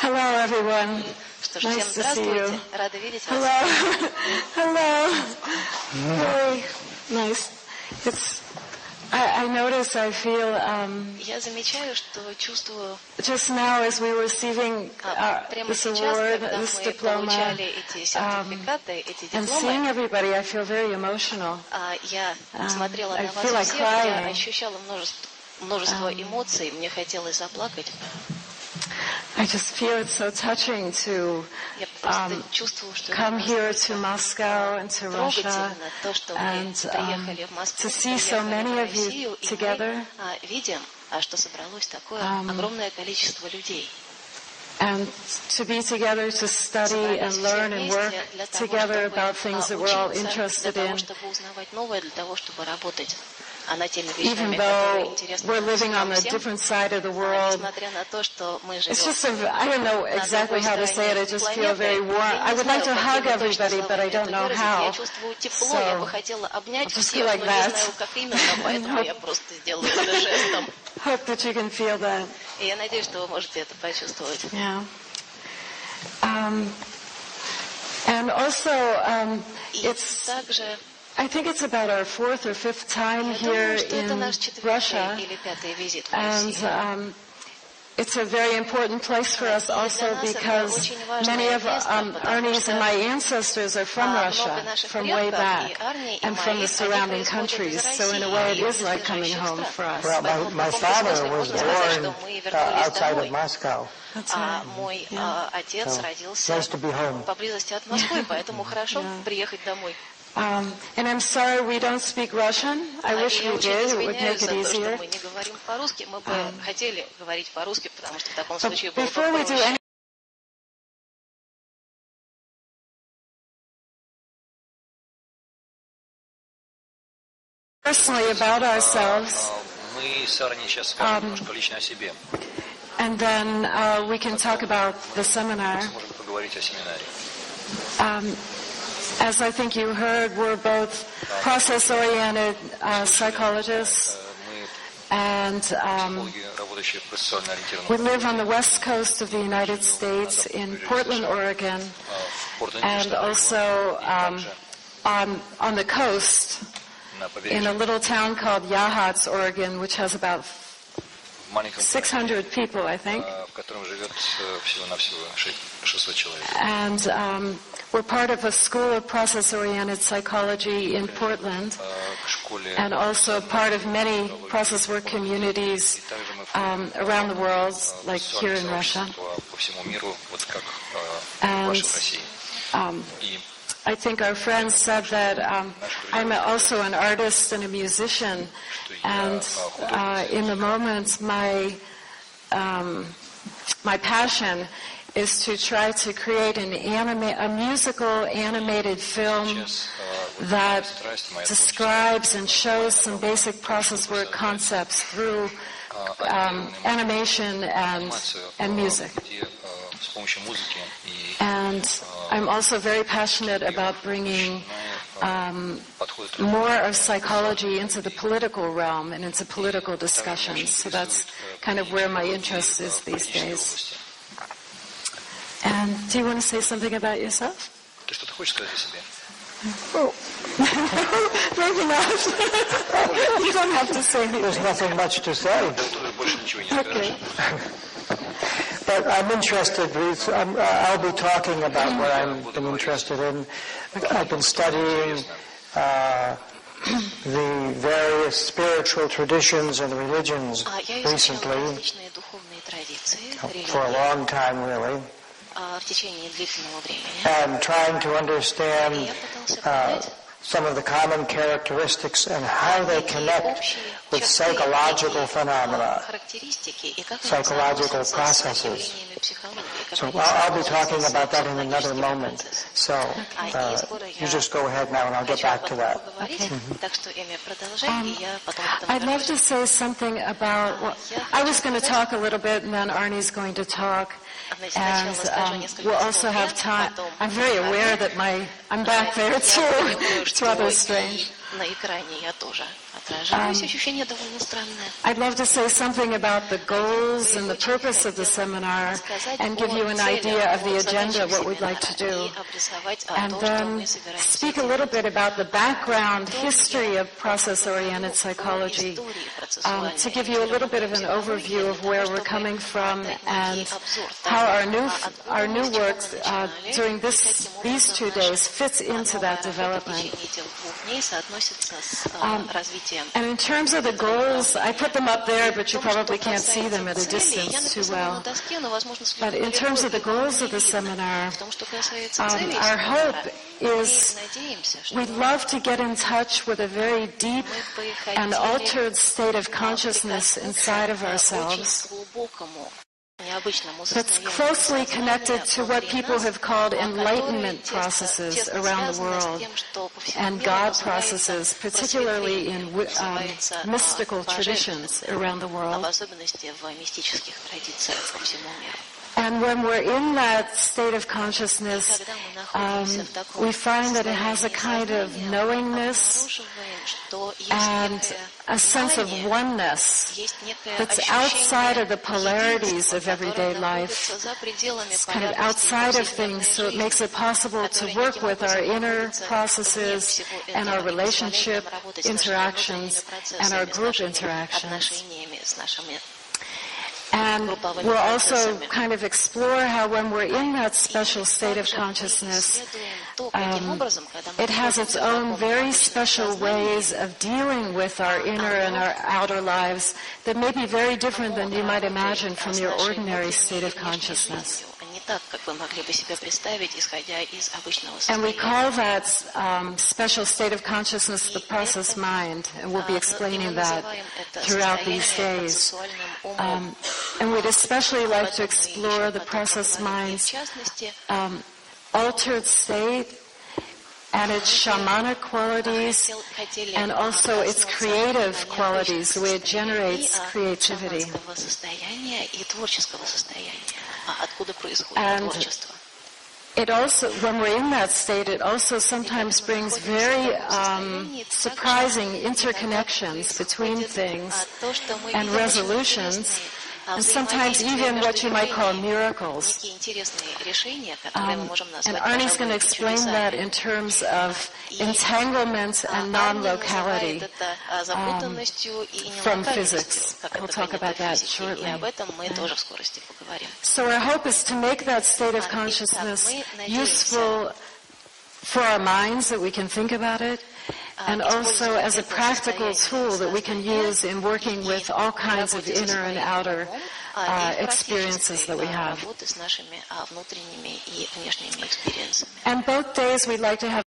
Hello, everyone. Что ж, Nice всем to see you. здравствуйте. Рада видеть вас. Hello. Hello. Very nice. I notice, I feel, Я замечаю, что чувствую just now as we were receiving прямо this сейчас, award, когда this мы diploma, получали эти сертификаты, эти and seeing дипломы, everybody, I feel very emotional. я смотрела I на feel вас like всех, я crying. ощущала множество эмоций, мне хотелось заплакать. I just feel it's so touching to Я просто чувствую, что come here to Moscow and to Russia трогательно то, что мы and приехали в Москву, to see so приехали many в of you Россию, и together. мы видим, что собралось такое огромное количество людей. And to be together, to study and learn and work together about things that we're all interested in. Even though we're living on a different side of the world, it's just I don't know exactly how to say it, I just feel very warm. I would like to hug everybody, but I don't know how. So, I'll just be like that. Hope that you can feel that. Я надеюсь, что вы можете это почувствовать. Yeah. And also, it's... Также I think it's about our fourth or fifth time here in Russia, and it's a very important place for us also because many of Arni's and my ancestors are from Russia, from way back, and from the surrounding countries. So in a way, it is like coming home for us. Well, my father was born outside of Moscow. Мой отец родился Nice to be home. поблизости от Москвы, поэтому хорошо приехать домой. And I'm sorry we don't speak Russian. I wish we did. It would make it easier. Мы не говорим по-русски. Мы бы хотели говорить по-русски, потому что в таком случае было бы Before we do проще. Personally about ourselves, Мы с Арни сейчас скажем немножко лично о себе. and then we can talk about the seminar. Сможем поговорить о семинаре. As I think you heard, we're both process-oriented psychologists, and Психологи, работающие в процессуально we ориентированном live on the west coast of the United States in Portland, Oregon, and also on the coast на in a побережье, little town called Yahats, Oregon, which has about в маленьком 600 people, I think. в котором живет всего-навсего 600 человек. And we're part of a school of process-oriented psychology in Portland, К школе and also part of many process work communities around the world, like here in Russia. по всему миру, вот как And ваши в России. И I think our friends said that I'm also an artist and a musician, and in the moment my passion is to try to create a musical animated film that describes and shows some basic process work concepts through animation and music. с помощью музыки и And I'm also very passionate about bringing more of psychology into the political realm and into political discussions. So that's kind of where my interest is these days. And do you want to say something about yourself? Ты что-то хочешь сказать о себе? Oh. Maybe not. You don't have to say anything. There's nothing much to say. Тут больше ничего не Okay. скажешь. But I'm interested, I'll be talking about what I've been interested in. I've been studying the various spiritual traditions and religions Я изучала recently, различные духовные традиции, for a религии long time really, в течение длительного времени. and trying to understand Я пытался понять some of the common characteristics and how they connect with psychological phenomena, psychological processes. So I'll be talking about that in another moment. So you just go ahead now and I'll get back to that. Okay. I'd love to say something about, well, I was going to talk a little bit and then Arni's going to talk. And we'll also have time. I'm very aware that I'm back there too. It's rather strange. на экране я тоже отражаюсь. Ощущение довольно странное. I'd love to say something about the goals and the purpose of the seminar and give you an idea of the agenda, what we'd like to do. And then speak a little bit about the background history of process-oriented psychology, to give you a little bit of an overview of where we're coming from and how our new work during these 2 days fits into that development. And in terms of the goals, I put them up there, but you probably can't see them at a distance too well. But in terms of the goals of the seminar, our hope is we'd love to get in touch with a very deep and altered state of consciousness inside of ourselves that's closely connected to what people have called enlightenment processes around the world and God processes, particularly in mystical traditions around the world. And when we're in that state of consciousness, we find that it has a kind of knowingness and a sense of oneness that's outside of the polarities of everyday life. It's kind of outside of things, so it makes it possible to work with our inner processes and our relationship interactions and our group interactions. And we'll also kind of explore how when we're in that special state of consciousness, it has its own very special ways of dealing with our inner and our outer lives that may be very different than you might imagine from your ordinary state of consciousness. And we call that special state of consciousness the process mind, and we'll be explaining that throughout these days. And we'd especially like to explore the process mind's altered state and its shamanic qualities and also its creative qualities, the way it generates creativity. And it also, when we're in that state, it also sometimes brings very surprising interconnections between things and resolutions, and sometimes even what you might call miracles. And Arni's going to explain that in terms of entanglement and non-locality from physics. We'll talk about that shortly. So our hope is to make that state of consciousness useful for our minds, that we can think about it, and also as a practical tool that we can use in working with all kinds of inner and outer experiences that we have. And both days we'd like to have